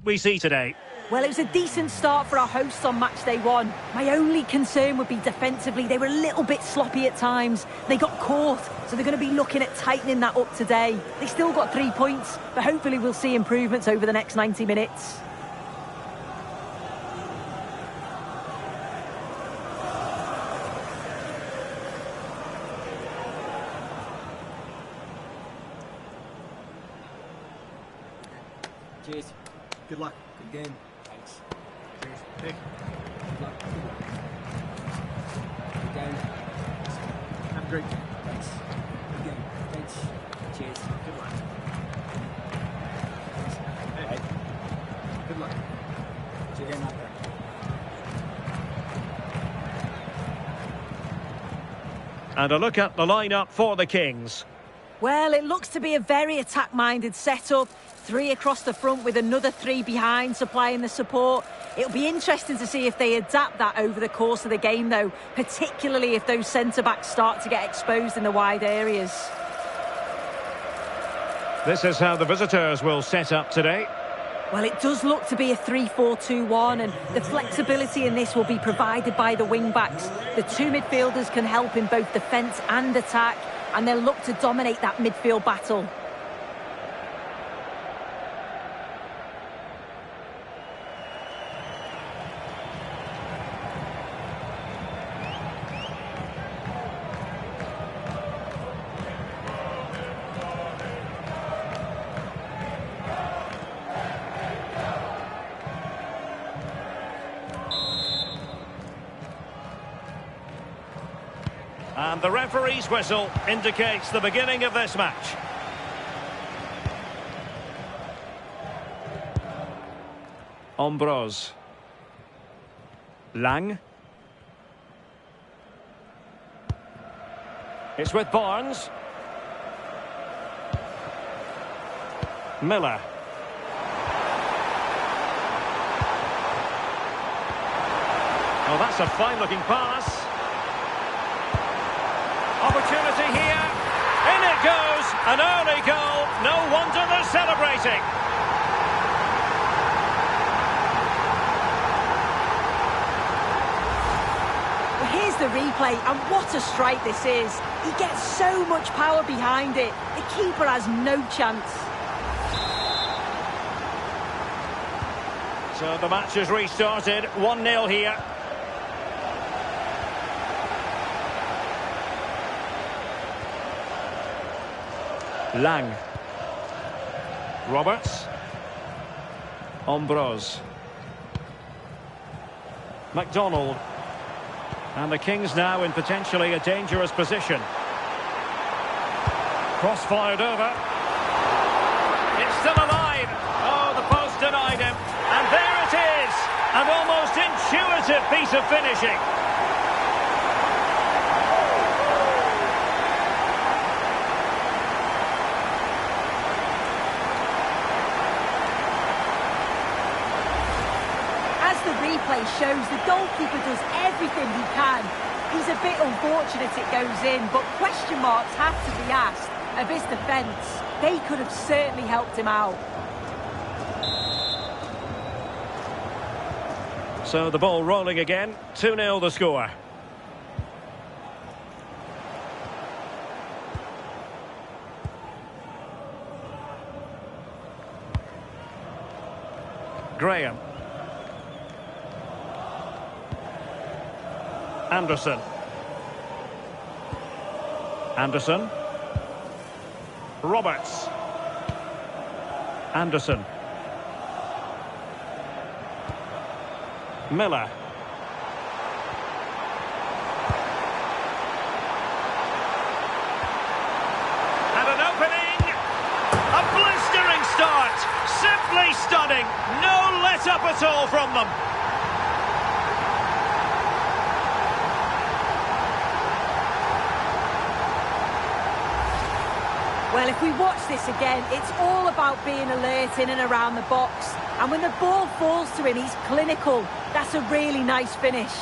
we see today? Well, it was a decent start for our hosts on match day one. My only concern would be defensively. They were a little bit sloppy at times. They got caught, so they're going to be looking at tightening that up today. They still got 3 points, but hopefully we'll see improvements over the next 90 minutes. Cheers. Good luck. Good game. Thanks. Cheers. Nick. Good luck. Good game. Have a great game. Thanks. Good game. Thanks. Cheers. Good luck. Hey. Hey. Good luck. Good game out there. And a look at the lineup for the Kings. Well, it looks to be a very attack-minded setup. 3 across the front with another 3 behind supplying the support. It'll be interesting to see if they adapt that over the course of the game, though, particularly if those centre-backs start to get exposed in the wide areas. This is how the visitors will set up today. Well, it does look to be a 3-4-2-1, and the flexibility in this will be provided by the wing-backs. The 2 midfielders can help in both defence and attack, and they'll look to dominate that midfield battle. And the referee's whistle indicates the beginning of this match. Ambrose. Lang. It's with Barnes. Miller. Oh, that's a fine-looking pass. Opportunity here. In it goes. An early goal. No wonder they're celebrating. Well, here's the replay, and what a strike this is. He gets so much power behind it. The keeper has no chance. So the match has restarted. 1-0 here. Lang. Roberts. Ambrose. McDonald. And the Kings now in potentially a dangerous position. Cross fired over. It's still alive. Oh, the post denied him. And there it is. An almost intuitive piece of finishing. As the replay shows, the goalkeeper does everything he can. He's a bit unfortunate it goes in, but question marks have to be asked of his defence. They could have certainly helped him out. So the ball rolling again. 2-0 the score. Graham. Anderson. Anderson. Roberts. Anderson. Miller. And an opening. A blistering start. Simply stunning. No let-up at all from them. Well, if we watch this again, it's all about being alert in and around the box. And when the ball falls to him, he's clinical. That's a really nice finish.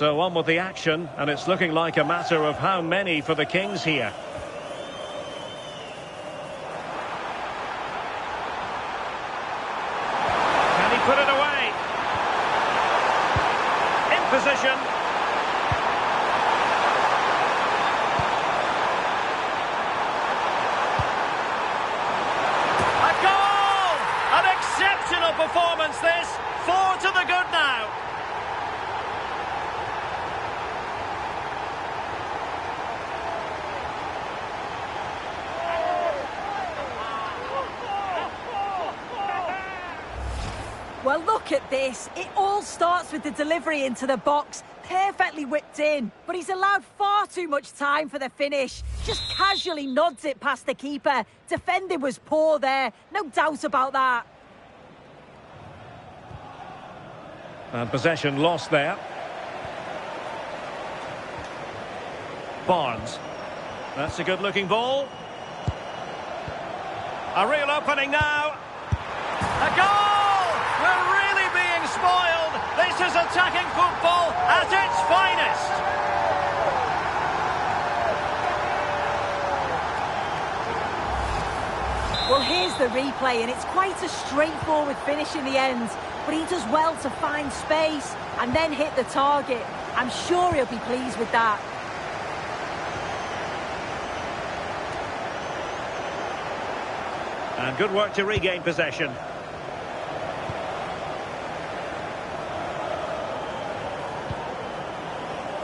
So on with the action, and it's looking like a matter of how many for the Kings here. Can he put it away? In position. A goal! An exceptional performance this. 4 to the good now. Well, look at this. It all starts with the delivery into the box. Perfectly whipped in. But he's allowed far too much time for the finish. Just casually nods it past the keeper. Defending was poor there. No doubt about that. And possession lost there. Barnes. That's a good-looking ball. A real opening now. A goal! We're really being spoiled. This is attacking football at its finest. Well, here's the replay, and it's quite a straightforward finish in the end. But he does well to find space and then hit the target. I'm sure he'll be pleased with that. And good work to regain possession.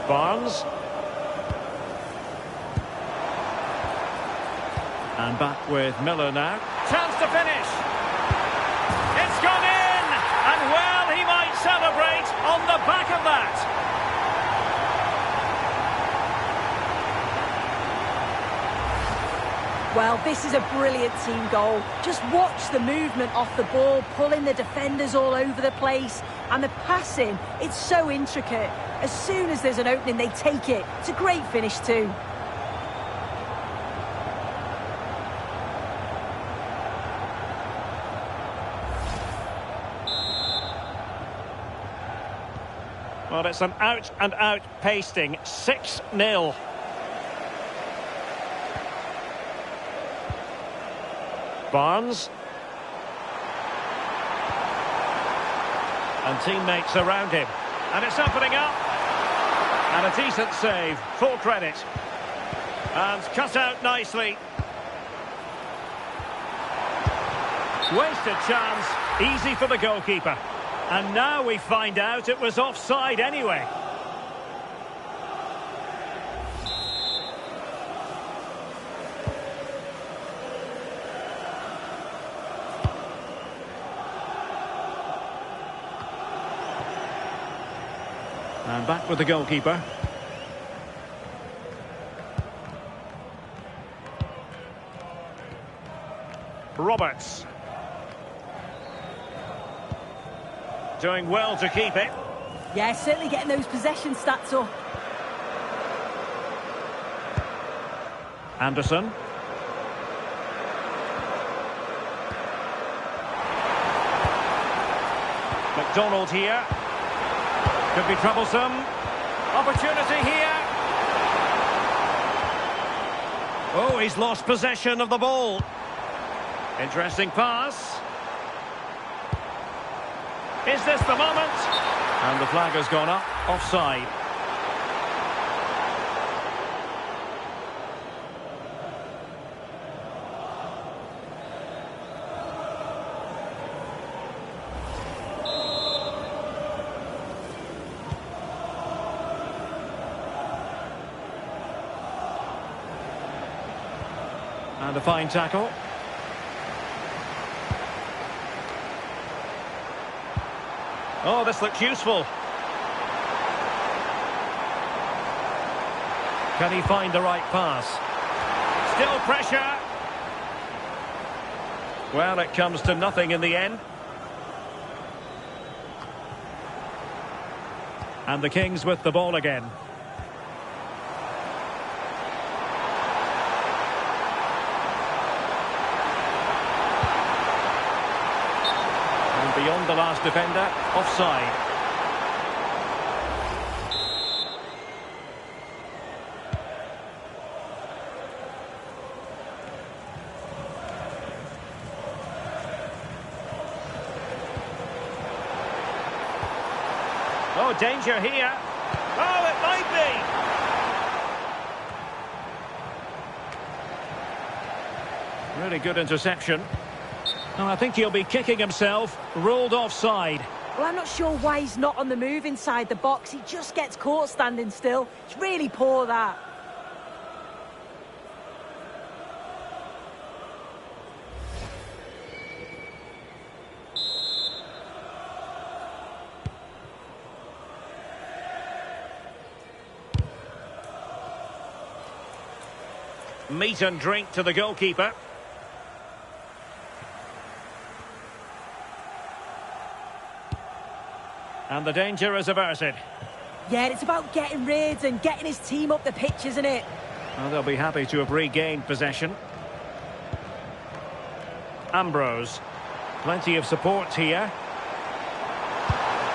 Barnes. And back with Miller now. Chance to finish. It's gone in! And well, he might celebrate on the back of that. Well, this is a brilliant team goal. Just watch the movement off the ball, pulling the defenders all over the place. And the passing, it's so intricate. As soon as there's an opening, they take it. It's a great finish too. Well, it's an out-and-out pasting. 6-0. Barnes. And teammates around him. And it's opening up. And a decent save. Full credit. And cut out nicely. Wasted chance. Easy for the goalkeeper. And now we find out it was offside anyway. And back with the goalkeeper. Roberts. Doing well to keep it. Yeah, certainly getting those possession stats up. Anderson. McDonald here. Could be troublesome. Opportunity here. Oh, he's lost possession of the ball. Interesting pass. Is this the moment? And the flag has gone up. Offside. And a fine tackle. Oh, this looks useful. Can he find the right pass? Still pressure. Well, it comes to nothing in the end. And the Kings with the ball again. And beyond the last defender, offside. Oh, danger here. Oh, it might be. Really good interception. And I think he'll be kicking himself. Ruled offside. Well, I'm not sure why he's not on the move inside the box. He just gets caught standing still. It's really poor, that. Meat and drink to the goalkeeper. And the danger is averted. Yeah, it's about getting rid and getting his team up the pitch, isn't it? Well, they'll be happy to have regained possession. Ambrose. Plenty of support here.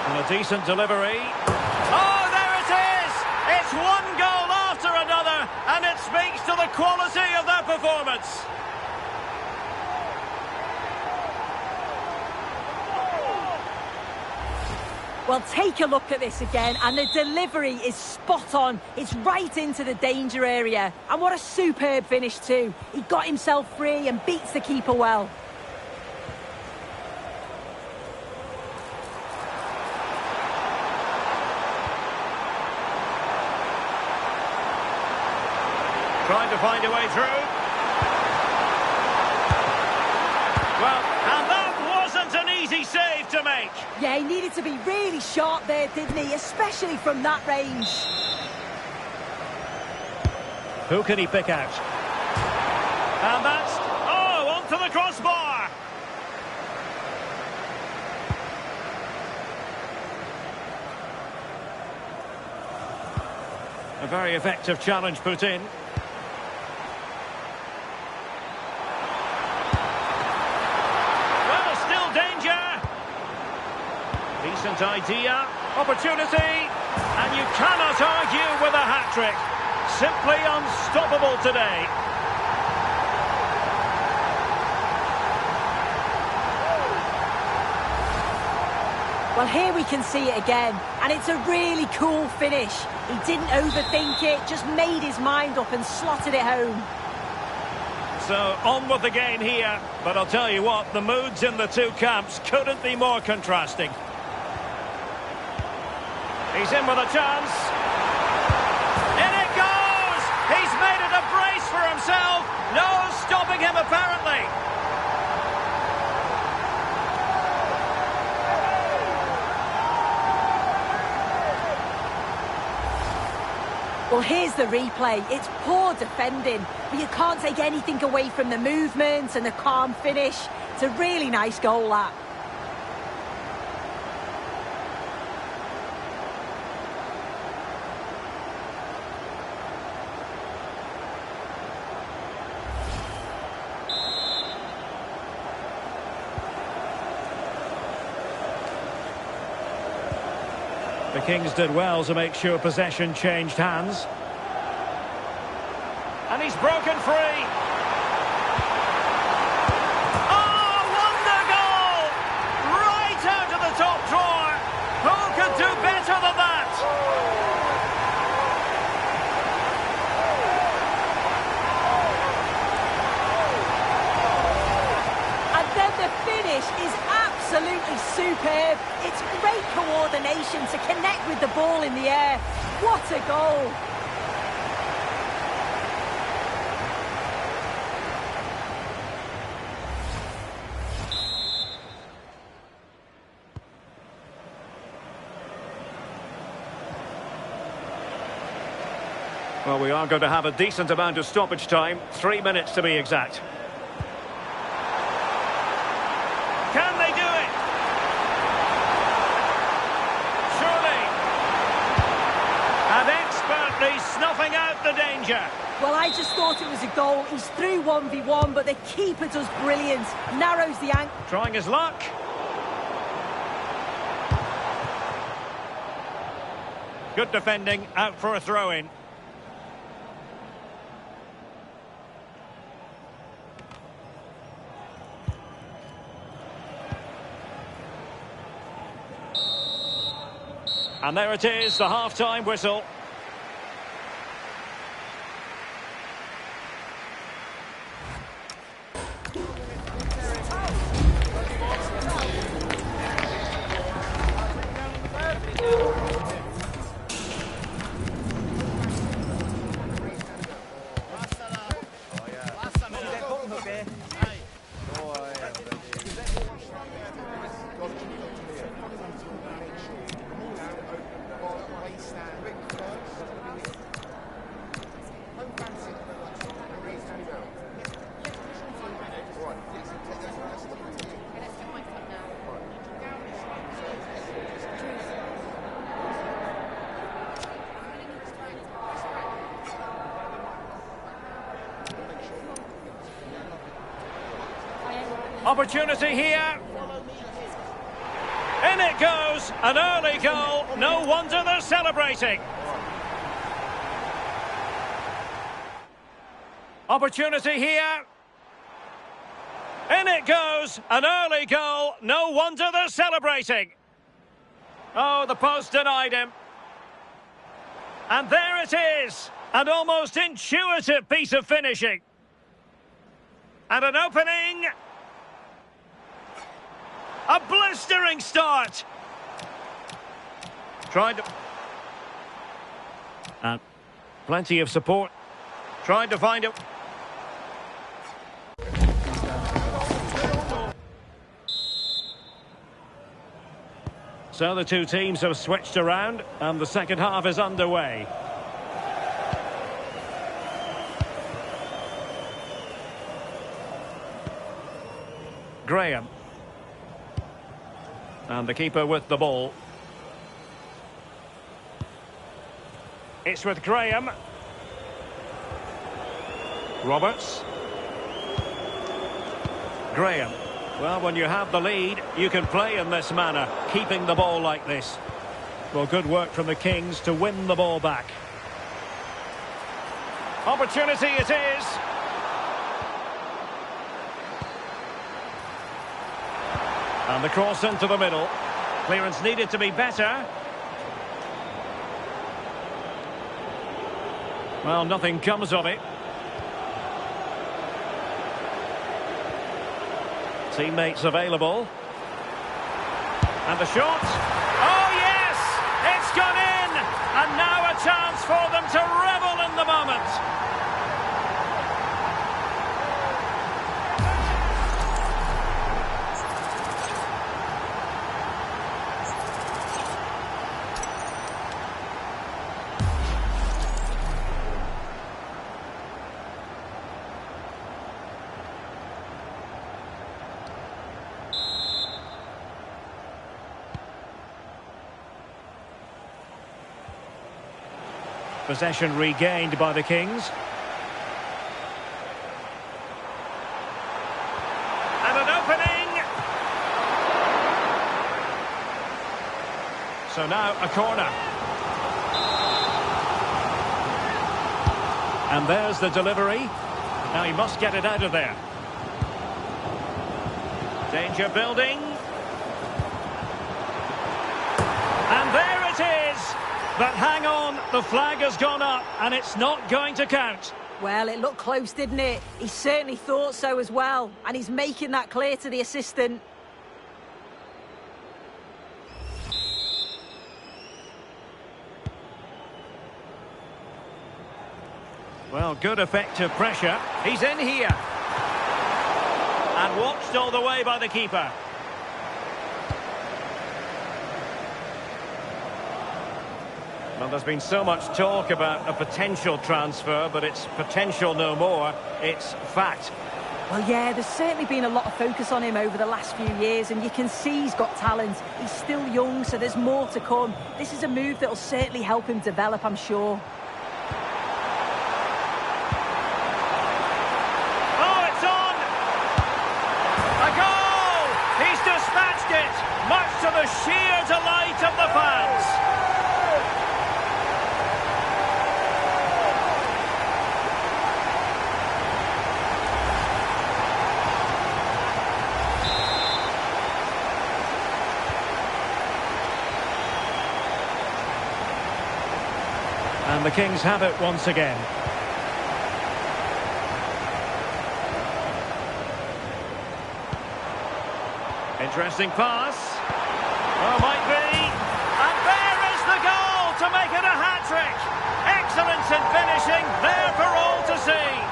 And a decent delivery. Oh, there it is! It's one goal after another, and it speaks to the quality of their performance. Well, take a look at this again, and the delivery is spot on. It's right into the danger area. And what a superb finish too. He got himself free and beats the keeper well. Trying to find a way through. Well, and that wasn't an easy save to make. Yeah, he needed to be really sharp there, didn't he? Especially from that range. Who can he pick out? And that's... Oh, onto the crossbar! A very effective challenge put in. Well, still danger. Decent idea. Opportunity. And you cannot argue with a hat-trick. Simply unstoppable today. Well, here we can see it again, and it's a really cool finish. He didn't overthink it, just made his mind up and slotted it home. So, on with the game here. But I'll tell you what, the moods in the two camps couldn't be more contrasting. He's in with a chance. In it goes! He's made it a brace for himself. No stopping him, apparently. Well, here's the replay. It's poor defending, but you can't take anything away from the movement and the calm finish. It's a really nice goal, that. The Kings did well to make sure possession changed hands. And he's broken free. Oh, wonder goal! Right out of the top drawer. Who could do better than that? And then the finish is absolutely superb. It's great coordination to connect with the ball in the air. What a goal! Well, we are going to have a decent amount of stoppage time. 3 minutes to be exact. Can they do it? Surely. And expertly snuffing out the danger. Well, I just thought it was a goal. He's through 1v1, but the keeper does brilliant. Narrows the angle. Trying his luck. Good defending, out for a throw-in. And there it is, the half-time whistle. Opportunity here. In it goes, an early goal. No wonder they're celebrating. Opportunity here. In it goes, an early goal. No wonder they're celebrating. Oh, the post denied him. And there it is, an almost intuitive piece of finishing. And an opening. A blistering start. Tried to... And plenty of support. Trying to find it. So the two teams have switched around and the second half is underway. Graham. And the keeper with the ball. It's with Graham. Roberts. Graham. Well, when you have the lead, you can play in this manner, keeping the ball like this. Well, good work from the Kings to win the ball back. Opportunity it is. And the cross into the middle. Clearance needed to be better. Well, nothing comes of it. Teammates available. And the shot. Oh, yes! It's gone in! And now a chance for them to revel in the moment. Possession regained by the Kings. And an opening! So now a corner. And there's the delivery. Now he must get it out of there. Danger building. And there it is! But hang on, the flag has gone up and it's not going to count. Well, it looked close, didn't it? He certainly thought so as well. And he's making that clear to the assistant. Well, good effective pressure. He's in here. And watched all the way by the keeper. Well, there's been so much talk about a potential transfer, but it's potential no more. It's fact. Well, yeah, there's certainly been a lot of focus on him over the last few years, and you can see he's got talent. He's still young, so there's more to come. This is a move that will certainly help him develop, I'm sure. Oh, it's on! A goal! He's dispatched it, much to the sheer delight of the fans. And the Kings have it once again. Interesting pass. Oh, might be. And there is the goal to make it a hat-trick. Excellence in finishing, there for all to see.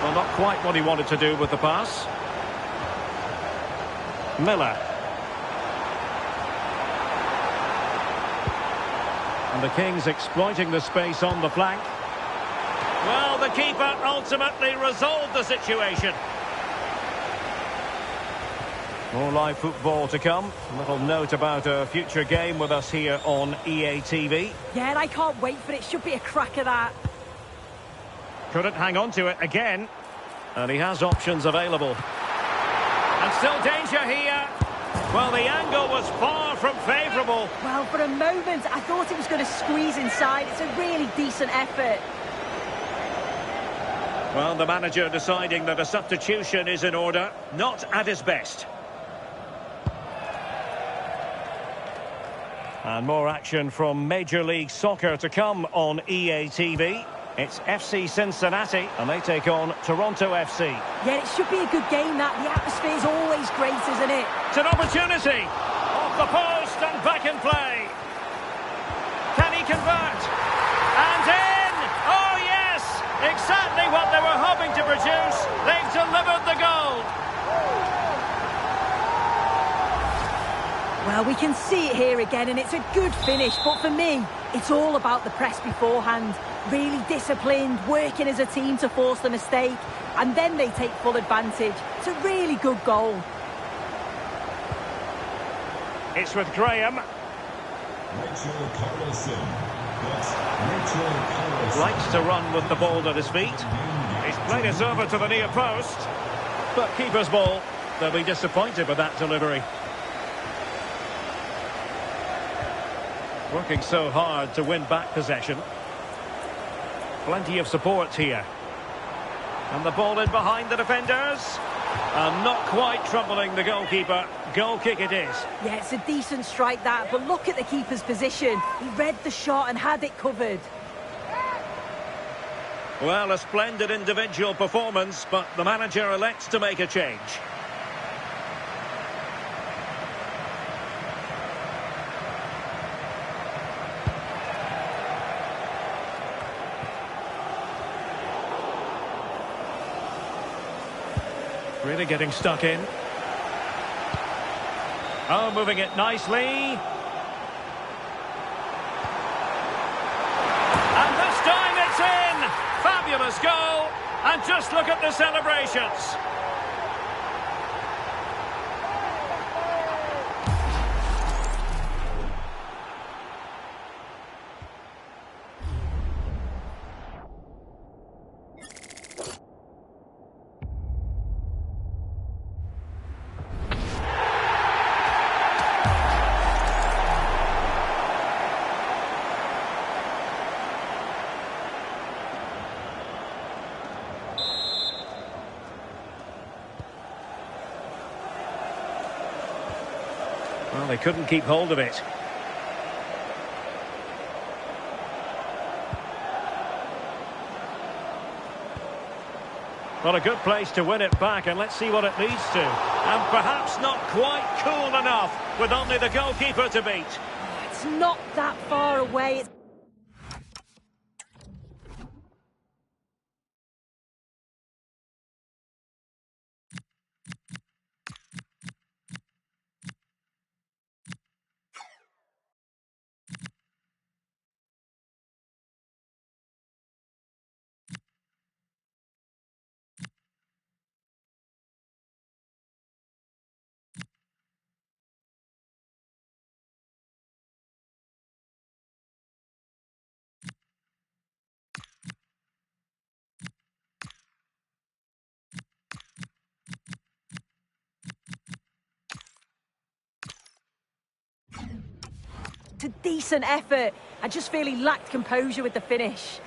Well, not quite what he wanted to do with the pass. Miller. And the Kings exploiting the space on the flank. Well, the keeper ultimately resolved the situation. More live football to come. A little note about a future game with us here on EA TV. Yeah, and I can't wait for it. Should be a cracker, that. Couldn't hang on to it again. And he has options available. And still danger here. Well, the angle was far from favourable. Well, for a moment, I thought he was going to squeeze inside. It's a really decent effort. Well, the manager deciding that a substitution is in order. Not at his best. And more action from Major League Soccer to come on EA TV. It's FC Cincinnati, and they take on Toronto FC. Yeah, it should be a good game, that. The atmosphere's always great, isn't it? It's an opportunity. Off the post and back in play. Can he convert? And in! Oh, yes! Exactly what they were hoping to produce. They've delivered the goal. Well, we can see it here again, and it's a good finish. But for me, it's all about the press beforehand. Really disciplined, working as a team to force the mistake, and then they take full advantage. It's a really good goal. It's with Graham. Likes to run with the ball at his feet. He's played it over to the near post. But keeper's ball. They'll be disappointed with that delivery. Working so hard to win back possession. Plenty of support here. And the ball in behind the defenders. And not quite troubling the goalkeeper. Goal kick it is. Yeah, it's a decent strike, that, but look at the keeper's position. He read the shot and had it covered. Well, a splendid individual performance, but the manager elects to make a change. Really getting stuck in. Oh, moving it nicely. And this time it's in! Fabulous goal! And just look at the celebrations. Well, they couldn't keep hold of it. Well, a good place to win it back, and let's see what it leads to. And perhaps not quite cool enough, with only the goalkeeper to beat. It's not that far away. It's a decent effort. I just feel he lacked composure with the finish.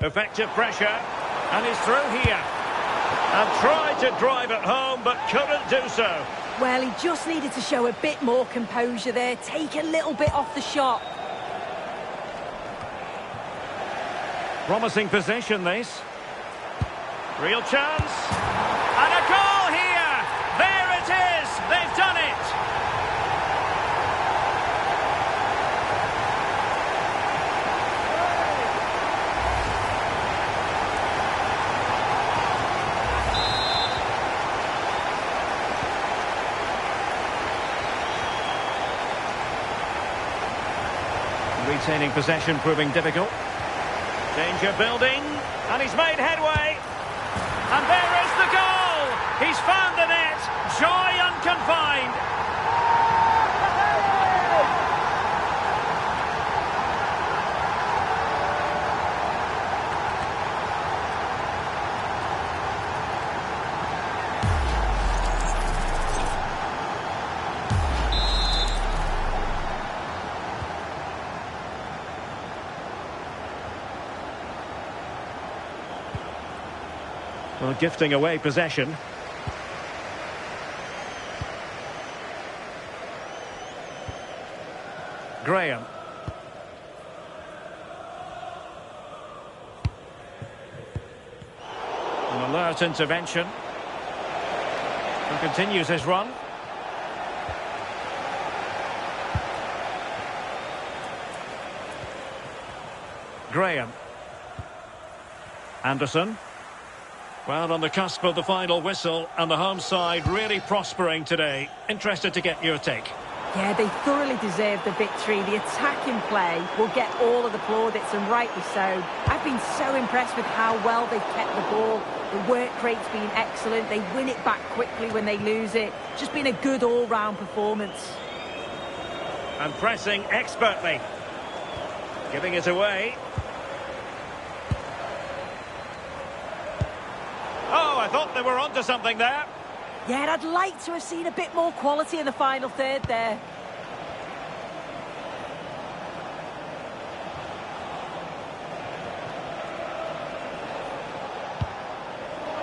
Effective pressure, and he's through here. And tried to drive it home, but couldn't do so. Well, he just needed to show a bit more composure there, take a little bit off the shot. Promising possession, this. Real chance. And a goal here! There it is! They've done it! Retaining possession proving difficult. Danger building, and he's made headway. And there is the goal! He's found the net, joy unconfined. Well, gifting away possession. Graham. An alert intervention. And continues his run. Graham. Anderson. Well, on the cusp of the final whistle, and the home side really prospering today. Interested to get your take. Yeah, they thoroughly deserve the victory. The attacking play will get all of the plaudits, and rightly so. I've been so impressed with how well they've kept the ball. The work rate's been excellent. They win it back quickly when they lose it. Just been a good all-round performance. And pressing expertly. Giving it away. Oh, I thought they were onto something there. Yeah, I'd like to have seen a bit more quality in the final third there.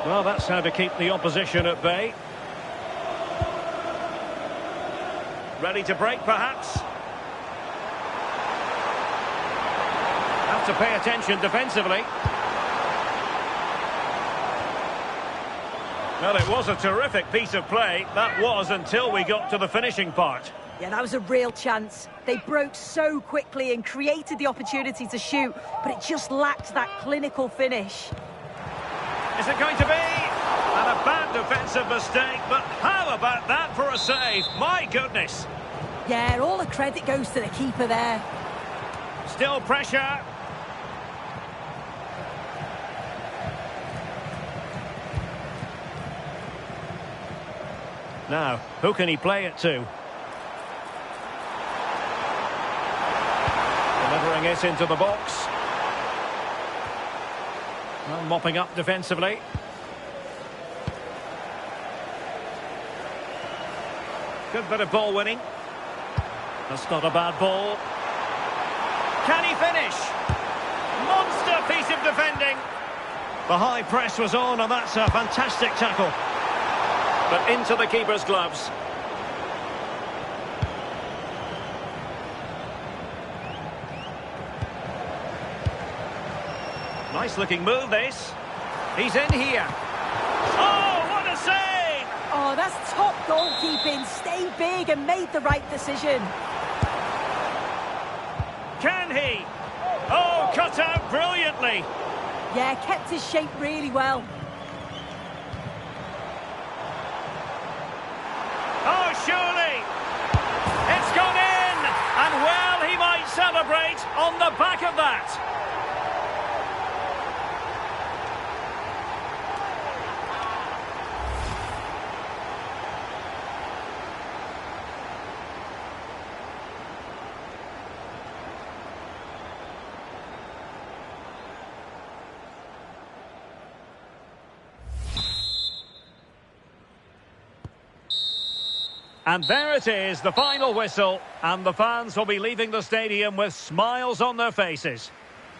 Well, that's how to keep the opposition at bay. Ready to break, perhaps. Have to pay attention defensively. Well, it was a terrific piece of play. That was until we got to the finishing part. Yeah, that was a real chance. They broke so quickly and created the opportunity to shoot, but it just lacked that clinical finish. Is it going to be? And a bad defensive mistake, but how about that for a save? My goodness. Yeah, all the credit goes to the keeper there. Still pressure. Now, who can he play it to? Delivering it into the box. Well, mopping up defensively. Good bit of ball winning. That's not a bad ball. Can he finish? Monster piece of defending. The high press was on, and that's a fantastic tackle. But into the keeper's gloves. Nice looking move, this. He's in here. Oh, what a save! Oh, that's top goalkeeping. Stayed big and made the right decision. Can he? Oh, cut out brilliantly. Yeah, kept his shape really well. Oh, surely! It's gone in! And well, he might celebrate on the back of that. And there it is, the final whistle, and the fans will be leaving the stadium with smiles on their faces.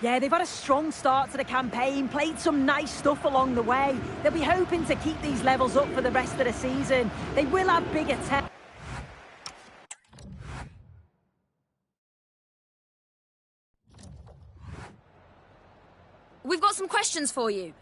Yeah, they've had a strong start to the campaign, played some nice stuff along the way. They'll be hoping to keep these levels up for the rest of the season. They will have bigger tests. We've got some questions for you.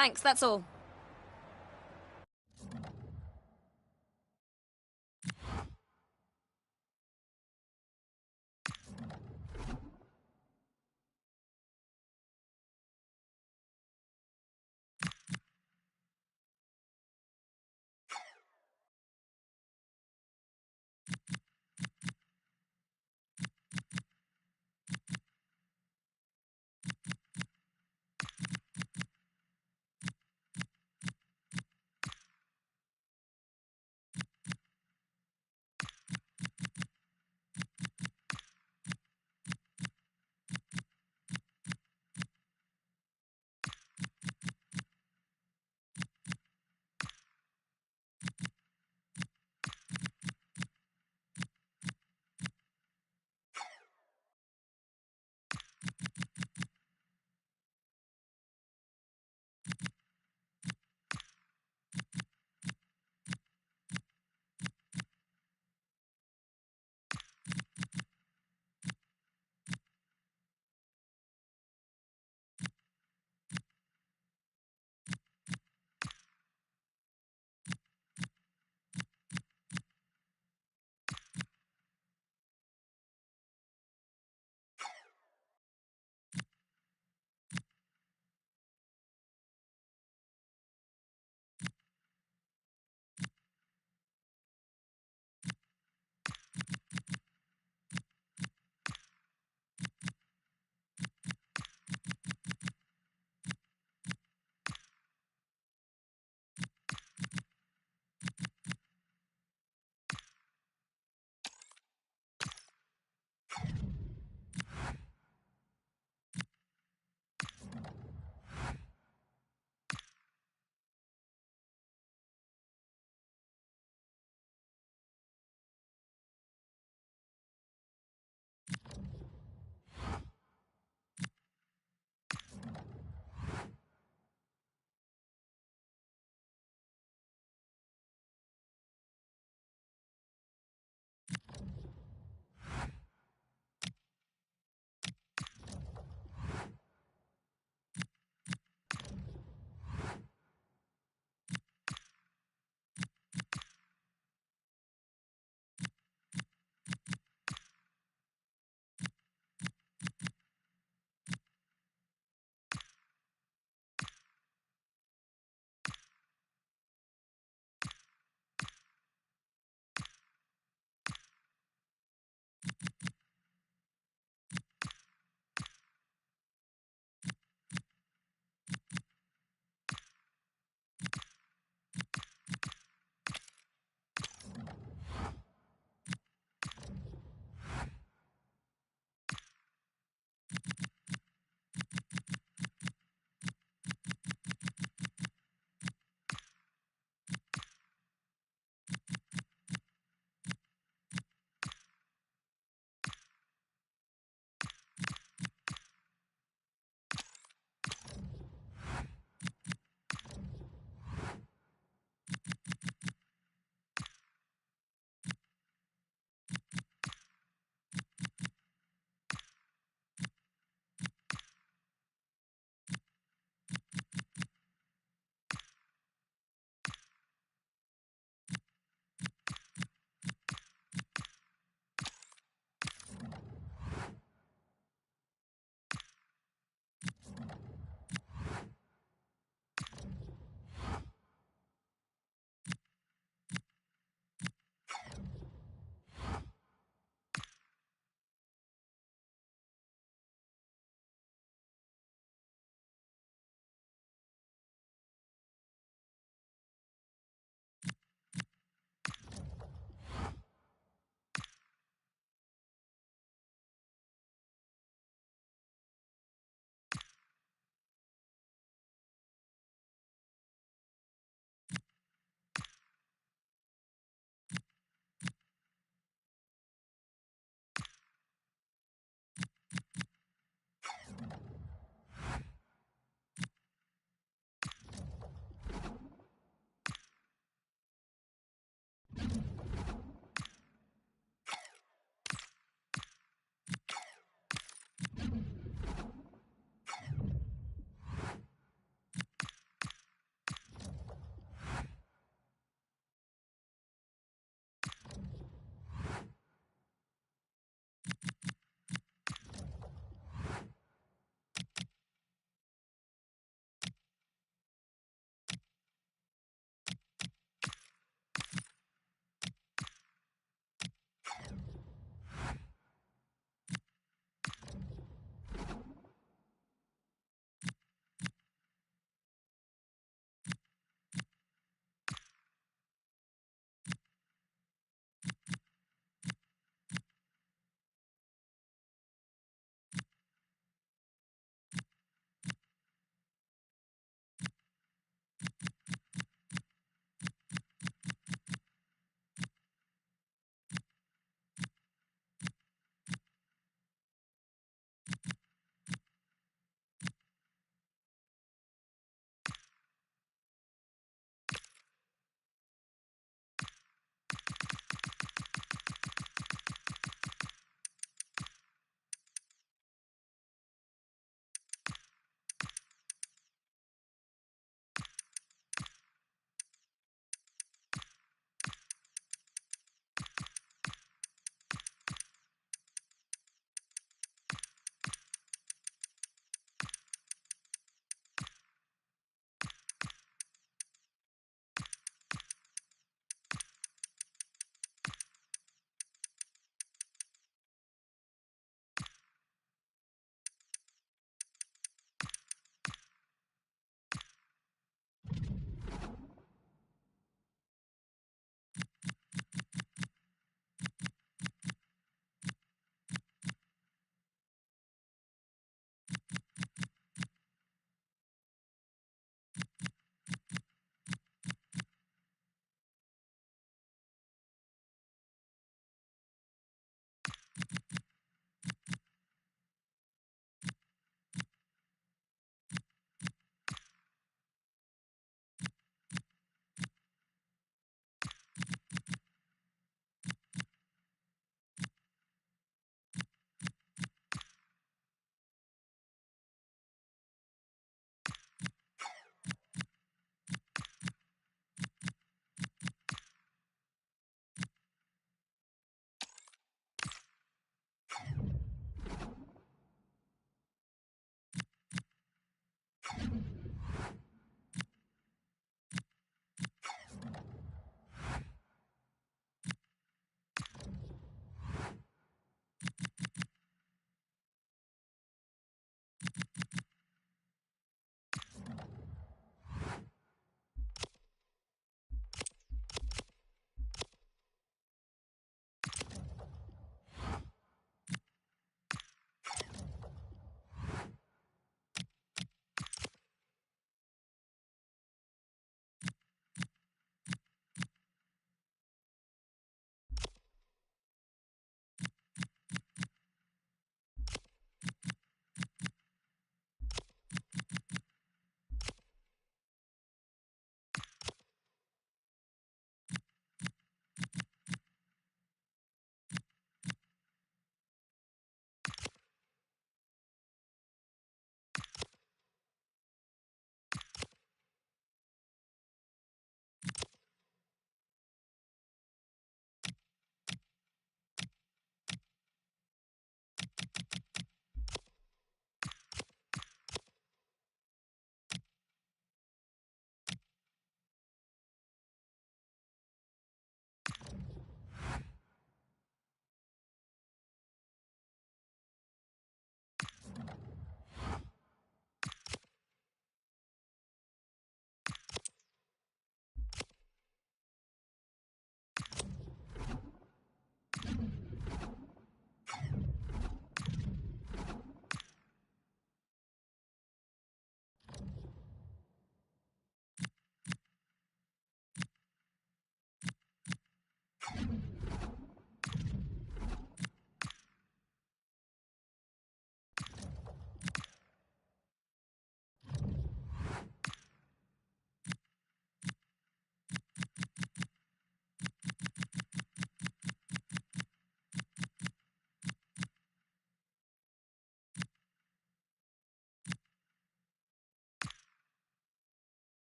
Thanks, that's all.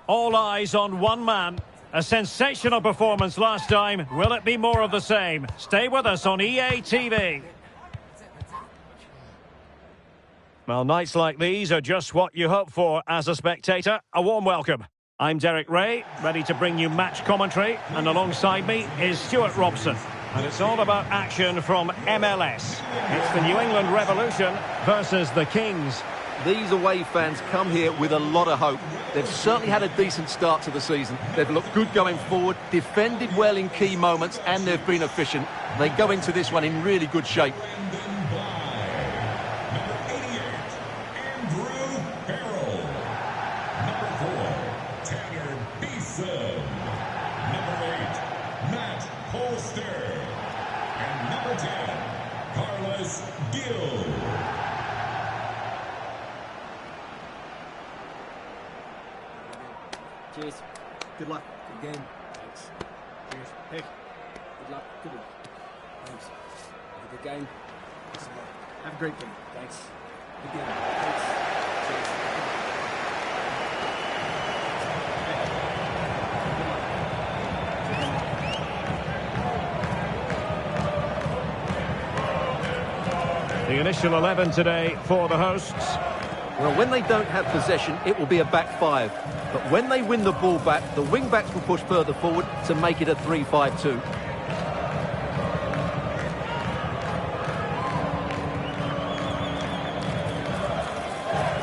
All eyes on one man. A sensational performance last time. Will it be more of the same? Stay with us on EA TV. Well, nights like these are just what you hope for as a spectator. A warm welcome. I'm Derek Ray, ready to bring you match commentary, and alongside me is Stuart Robson. And it's all about action from MLS. It's the New England Revolution versus the Kings. These away fans come here with a lot of hope. They've certainly had a decent start to the season. They've looked good going forward, defended well in key moments, and they've been efficient. They go into this one in really good shape. Cheers. Good luck. Good game. Thanks. Cheers. Hey. Good luck. Good luck. Thanks. Have a good game. Thanks a lot. Have a great game. Thanks. Good game. Thanks. Cheers. The initial 11 today for the hosts. Well, when they don't have possession, it will be a back five. But when they win the ball back, the wing-backs will push further forward to make it a 3-5-2.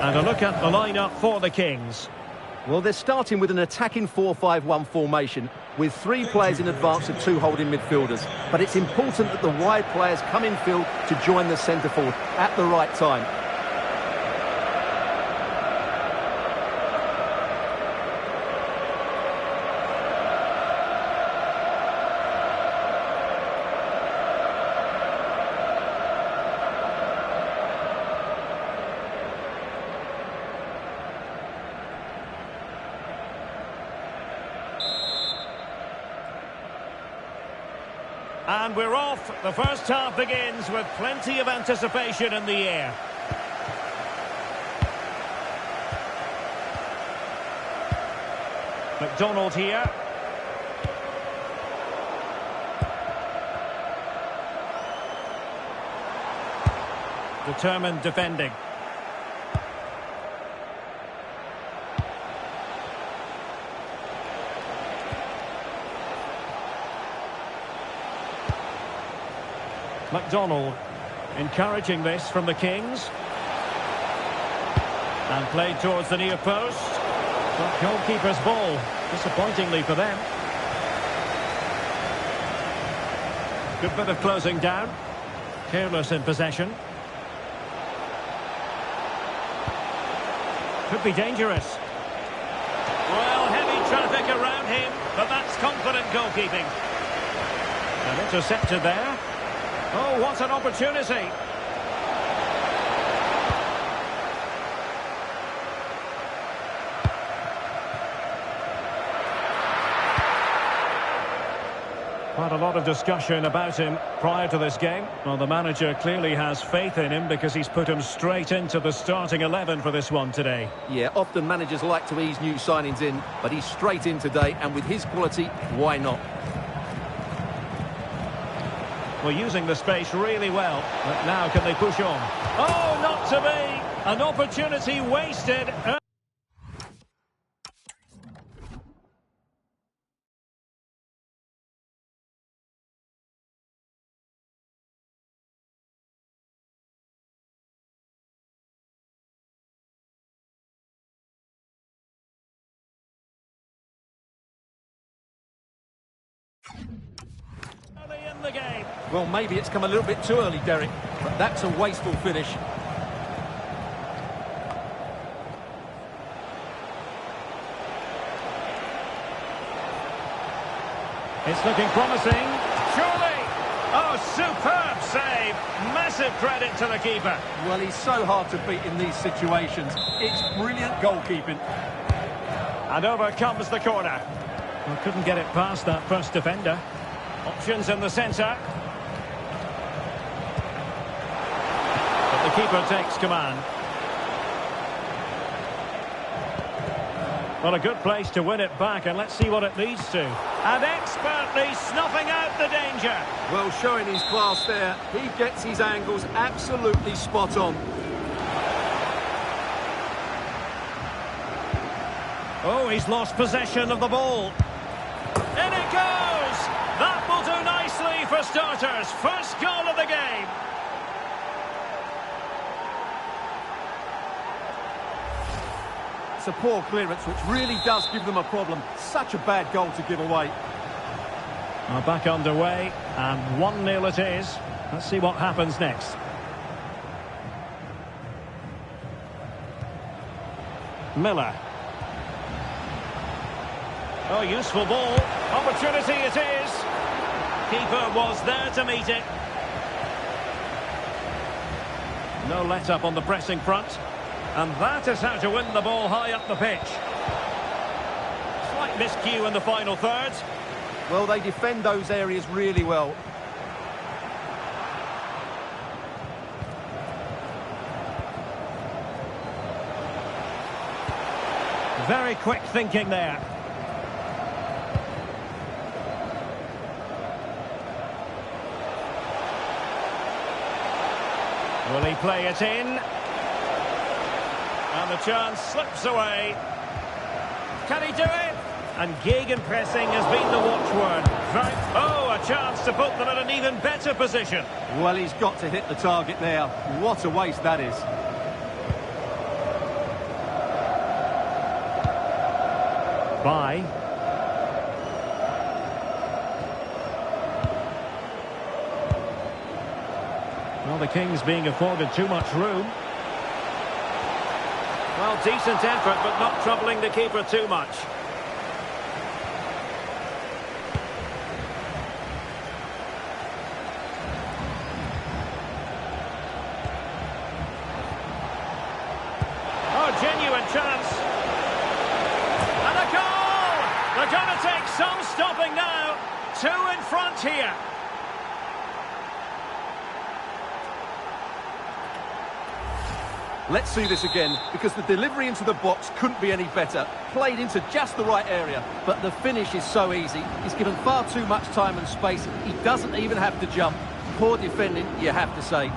And a look at the lineup for the Kings. Well, they're starting with an attacking 4-5-1 formation with 3 players in advance of 2 holding midfielders. But it's important that the wide players come in field to join the centre forward at the right time. And we're off. The first half begins with plenty of anticipation in the air. McDonald here. Determined defending. McDonald encouraging this from the Kings. And played towards the near post. But goalkeeper's ball, disappointingly for them. Good bit of closing down. Careless in possession. Could be dangerous. Well, heavy traffic around him, but that's confident goalkeeping. And intercepted there. Oh, what an opportunity. Quite a lot of discussion about him prior to this game. Well, the manager clearly has faith in him because he's put him straight into the starting 11 for this one today. Yeah, often managers like to ease new signings in, but he's straight in today, and with his quality, why not? Well, using the space really well, but now can they push on? Oh, not to be! An opportunity wasted. Early in the game. Well, maybe it's come a little bit too early, Derek, but that's a wasteful finish. It's looking promising. Surely! Oh, superb save. Massive credit to the keeper. Well, he's so hard to beat in these situations. It's brilliant goalkeeping. And over comes the corner. Well, couldn't get it past that first defender. Options in the centre. But the keeper takes command. Well, a good place to win it back, and let's see what it leads to. And expertly snuffing out the danger. Well, showing his class there. He gets his angles absolutely spot on. Oh, he's lost possession of the ball. In it goes! That will do nicely for starters. First goal of the game. It's a poor clearance, which really does give them a problem. Such a bad goal to give away. Now back underway, and 1-0 it is. Let's see what happens next. Miller. Oh, useful ball. Opportunity it is. Keeper was there to meet it. No let-up on the pressing front. And that is how to win the ball high up the pitch. Slight miscue in the final third. Well, they defend those areas really well. Very quick thinking there. Will he play it in? And the chance slips away. Can he do it? And gegenpressing has been the watchword. Right. Oh, a chance to put them in an even better position. Well, he's got to hit the target there. What a waste that is. By. Well, the Kings being afforded too much room. Well, decent effort, but not troubling the keeper too much. Oh, genuine chance. And a goal! They're going to take some stopping now. 2 in front here. Let's see this again, because the delivery into the box couldn't be any better. Played into just the right area, but the finish is so easy. He's given far too much time and space. He doesn't even have to jump. Poor defending, you have to say.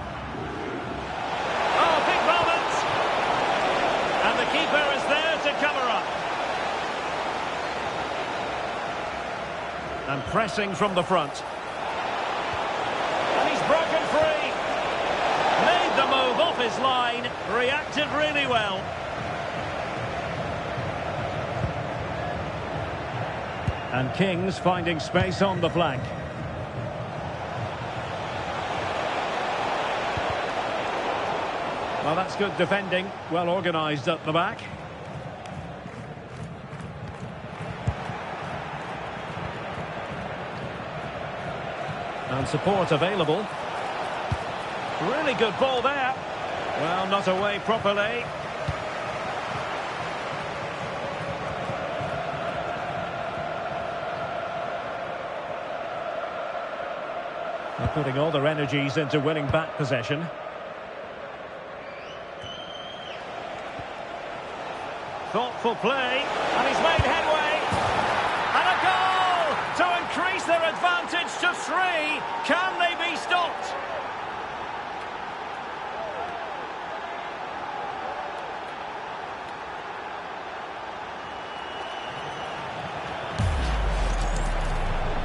Oh, big moment! And the keeper is there to cover up. And pressing from the front. And he's broken free. Made the move off his line. Reacted really well. And Kings finding space on the flank. Well, that's good defending. Well organised at the back. And support available. Really good ball there. Well, not away properly. They're putting all their energies into winning back possession. Thoughtful play, and he's made headway. And a goal to increase their advantage to 3. Can they be stopped?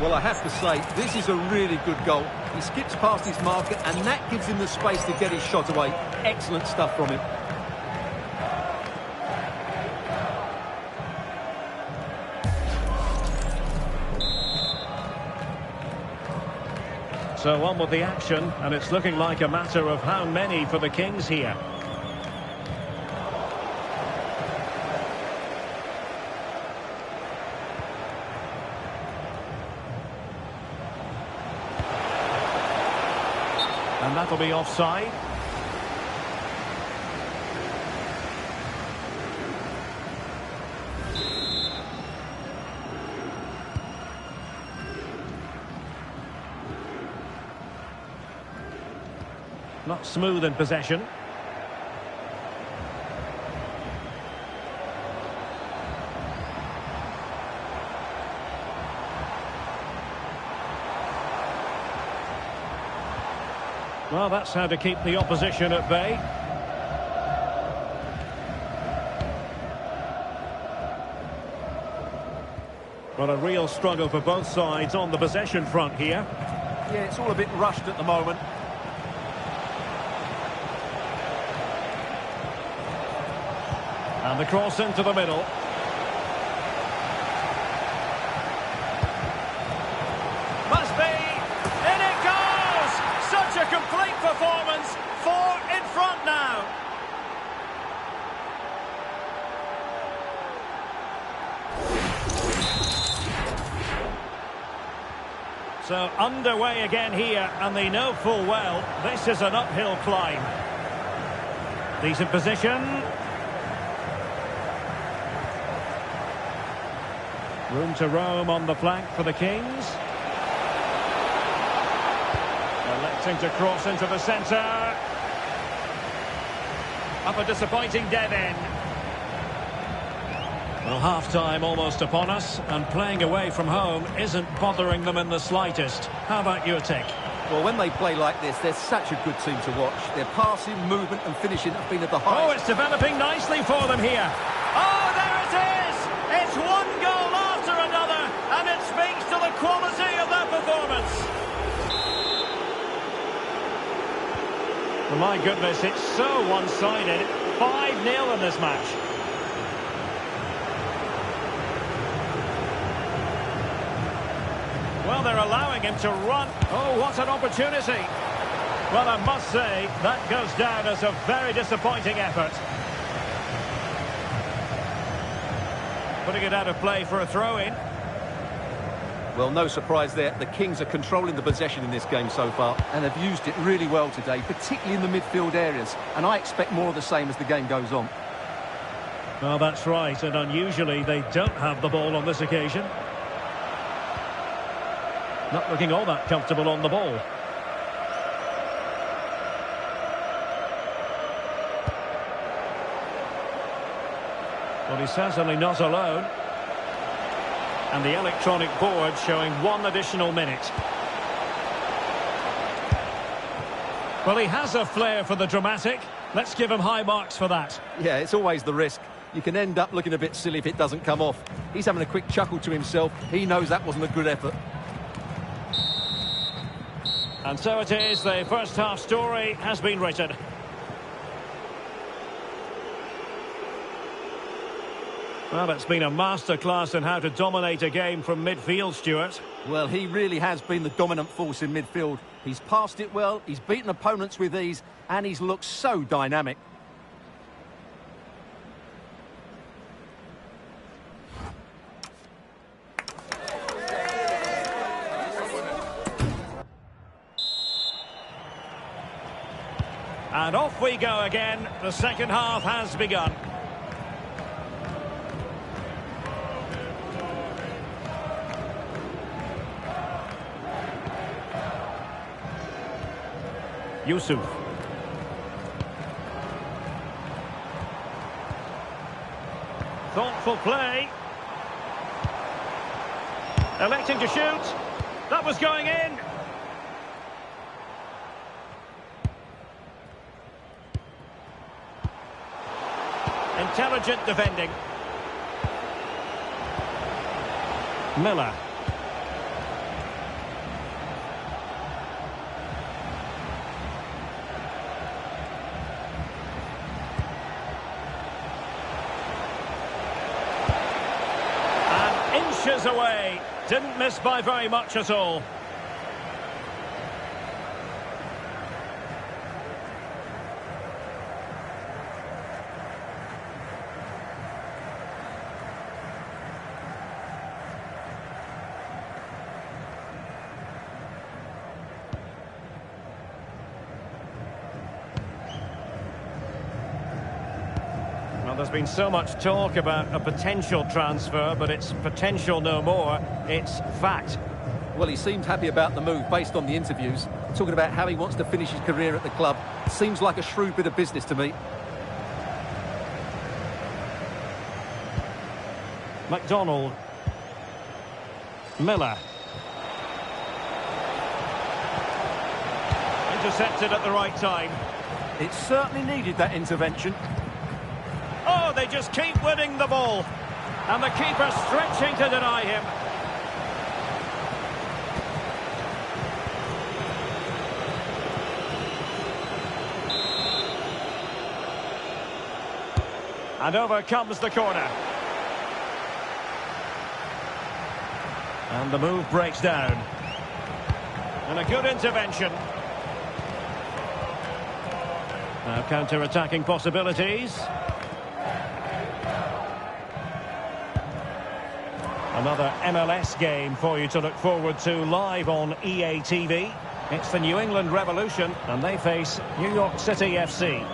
Well, I have to say, this is a really good goal. He skips past his marker, and that gives him the space to get his shot away. Excellent stuff from him. So on with the action, and it's looking like a matter of how many for the Kings here. And that'll be offside. Not smooth in possession. Well, that's how to keep the opposition at bay. Well, a real struggle for both sides on the possession front here. Yeah, it's all a bit rushed at the moment. And the cross into the middle. Must be! In it goes! Such a complete performance. 4 in front now. So underway again here, and they know full well this is an uphill climb. Decent position. Room to roam on the flank for the Kings. Electing to cross into the centre. Up a disappointing dead end. Well, half-time almost upon us, and playing away from home isn't bothering them in the slightest. How about your take? Well, when they play like this, they're such a good team to watch. Their passing, movement and finishing have been at the highest. Oh, it's developing nicely for them here. Oh, there it is! It's one goal after another, and it speaks to the quality of their performance. Well, my goodness, it's so one-sided. 5-0 in this match. Well, they're allowing him to run. Oh, what an opportunity. Well, I must say, that goes down as a very disappointing effort. Putting it out of play for a throw-in. Well, no surprise there. The Kings are controlling the possession in this game so far, and have used it really well today, particularly in the midfield areas. And I expect more of the same as the game goes on. Well, that's right, and unusually they don't have the ball on this occasion. Not looking all that comfortable on the ball. Well, he's certainly not alone. And the electronic board showing 1 additional minute. Well, he has a flair for the dramatic. Let's give him high marks for that. Yeah, it's always the risk. You can end up looking a bit silly if it doesn't come off. He's having a quick chuckle to himself. He knows that wasn't a good effort. And so it is, the first half story has been written. Well, it's been a masterclass in how to dominate a game from midfield, Stuart. Well, he really has been the dominant force in midfield. He's passed it well, he's beaten opponents with ease, and he's looked so dynamic. And off we go again. The second half has begun. Yusuf. Thoughtful play. Electing to shoot. That was going in. Intelligent defending. Miller. And inches away. Didn't miss by very much at all. Well, there's been so much talk about a potential transfer, but it's potential no more. It's fact. Well, he seemed happy about the move based on the interviews. Talking about how he wants to finish his career at the club. Seems like a shrewd bit of business to me. McDonald. Miller. intercepted at the right time. It certainly needed that intervention. Oh, they just keep winning the ball. And the keeper stretching to deny him. And over comes the corner. And the move breaks down. And a good intervention. Now counter-attacking possibilities. Another MLS game for you to look forward to live on EA TV. It's the New England Revolution, and they face New York City FC.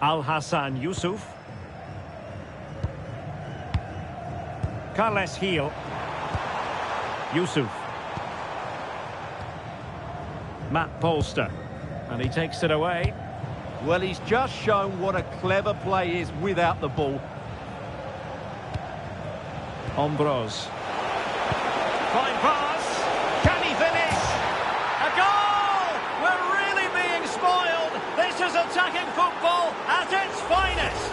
Al-Hassan Yusuf. Carles Gil. Yusuf. Matt Polster. And he takes it away. Well, he's just shown what a clever play is without the ball. Ombros. Fine pass. Can he finish? A goal! We're really being spoiled. This is attacking football at its finest.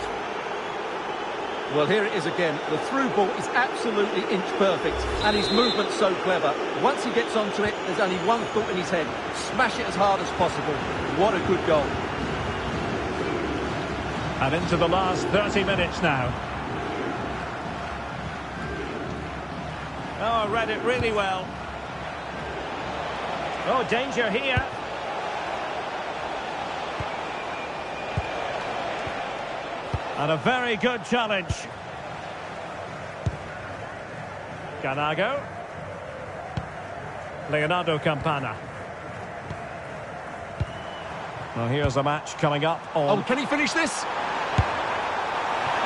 Well, here it is again. The through ball is absolutely inch perfect, and his movement's so clever. Once he gets onto it, there's only one thought in his head. Smash it as hard as possible. What a good goal. And into the last 30 minutes now. Oh, read it really well. Oh, danger here. And a very good challenge. Ganago. Leonardo Campana. Well, here's a match coming up on... Oh, can he finish this?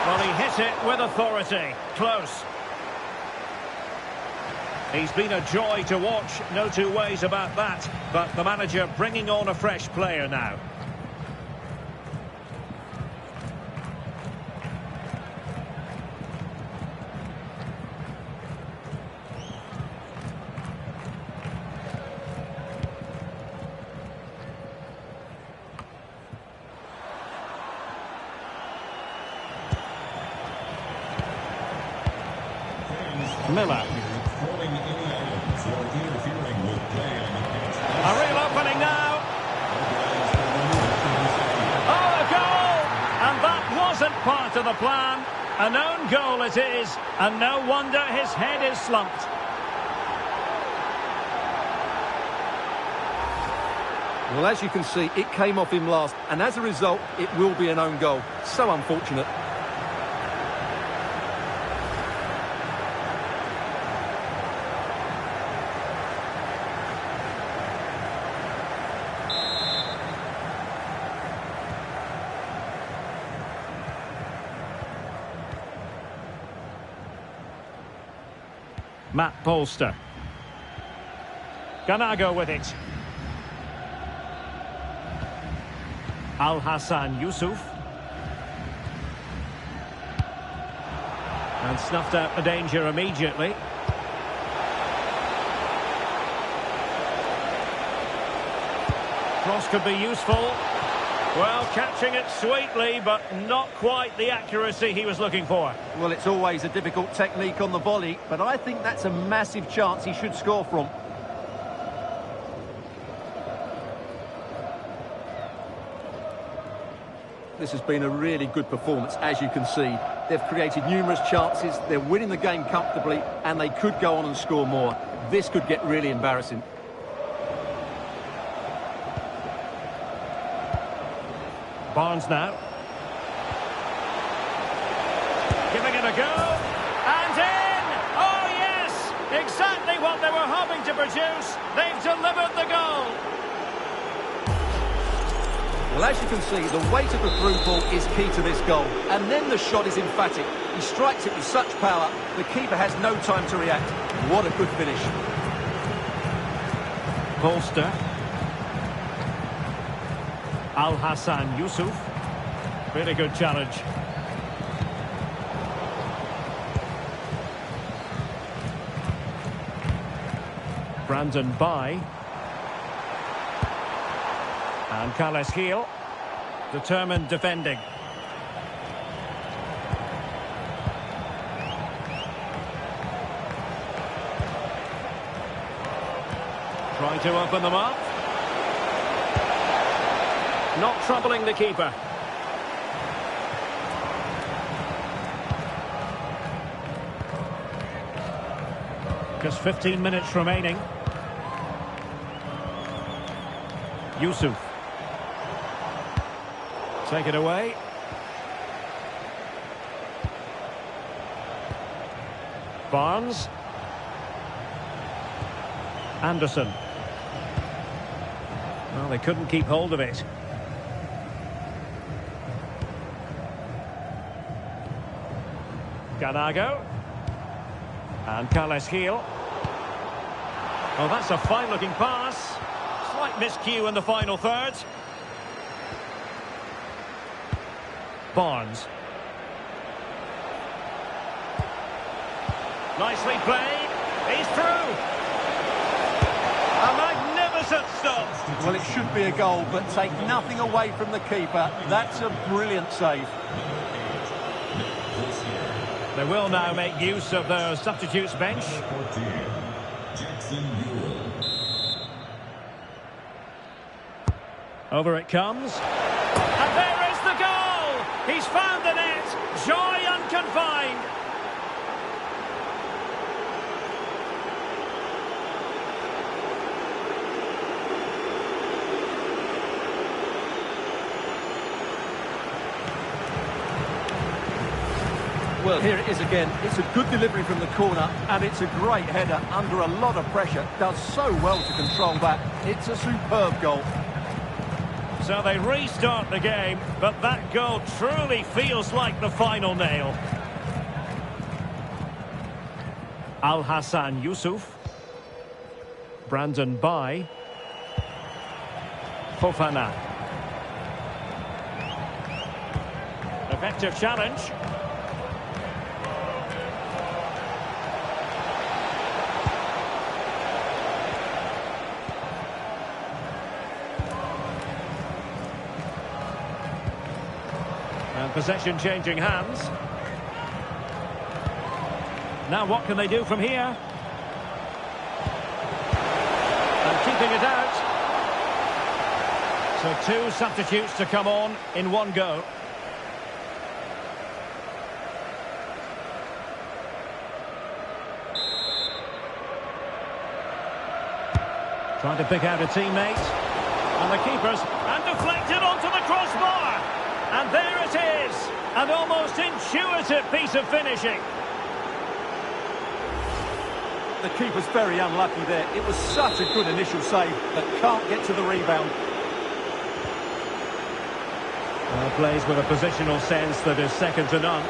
Well, he hit it with authority. Close. He's been a joy to watch, no two ways about that. But the manager bringing on a fresh player now. Miller. A real opening now. Oh, a goal! And that wasn't part of the plan. A known goal it is, and no wonder his head is slumped. Well, as you can see, it came off him last, and as a result, it will be an own goal. So unfortunate. Matt Polster. Ganago with it. Al-Hassan Yusuf. And snuffed out the danger immediately. Cross could be useful. Well, catching it sweetly, but not quite the accuracy he was looking for. Well, it's always a difficult technique on the volley, but I think that's a massive chance he should score from. This has been a really good performance, as you can see. They've created numerous chances, they're winning the game comfortably, and they could go on and score more. This could get really embarrassing. Barnes now. Giving it a go. And in! Oh, yes! Exactly what they were hoping to produce. They've delivered the goal. Well, as you can see, the weight of the through ball is key to this goal. And then the shot is emphatic. He strikes it with such power, the keeper has no time to react. What a good finish. Polster. Al-Hassan Yusuf. Really good challenge. Brandon By. And Calais Heel. Determined defending. Trying to open them up. Not troubling the keeper. Just 15 minutes remaining. Yusuf. Take it away. Barnes. Anderson. Well, they couldn't keep hold of it. Ganago. And Calais Heel. Oh, that's a fine-looking pass. Slight miscue in the final third. Barnes. Nicely played. He's through. A magnificent stop. Well, it should be a goal, but take nothing away from the keeper. That's a brilliant save. They will now make use of their substitutes bench. Over it comes. And there is the goal! He's found the net. Joy unconfined. Well, here it is again. It's a good delivery from the corner, and it's a great header under a lot of pressure. Does so well to control that. It's a superb goal. So they restart the game, but that goal truly feels like the final nail. Al-Hassan Yusuf. Brandon By. Fofana. Effective challenge. And possession changing hands. Now what can they do from here? And keeping it out. So two substitutes to come on in one go. Trying to pick out a teammate. And the keepers, and deflected onto the crossbar. And there it is. An almost intuitive piece of finishing. The keeper's very unlucky there. It was such a good initial save, but can't get to the rebound. Well, plays with a positional sense that is second to none.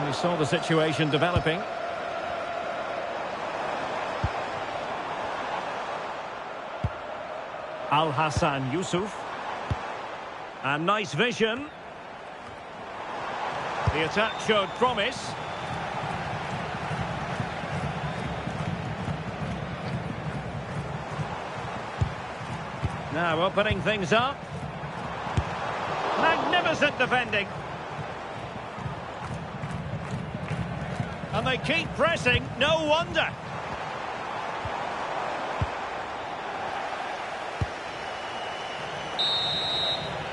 We saw the situation developing. Al-Hassan Yusuf. And nice vision. The attack showed promise. Now opening things up. Magnificent defending. And they keep pressing, no wonder.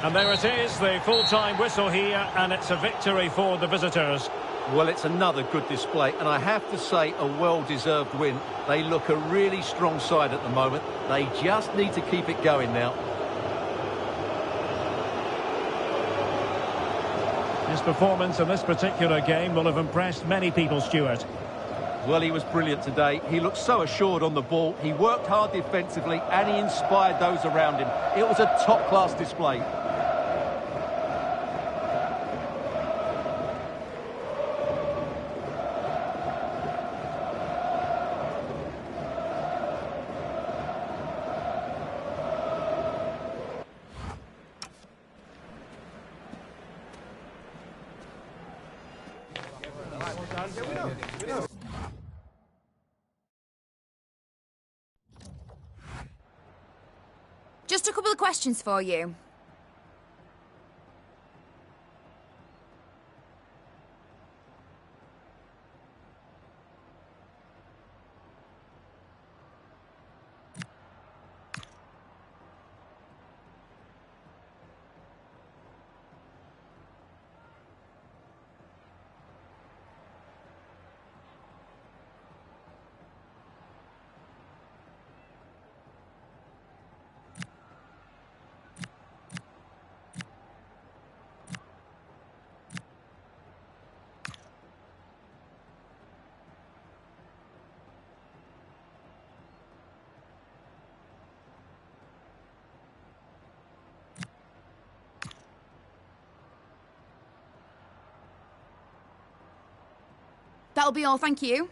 And there it is, the full-time whistle here, and it's a victory for the visitors. Well, it's another good display, and I have to say a well-deserved win. They look a really strong side at the moment. They just need to keep it going now. His performance in this particular game will have impressed many people, Stuart. Well, he was brilliant today. He looked so assured on the ball. He worked hard defensively and he inspired those around him. It was a top-class display. Just a couple of questions for you. That'll be all, thank you.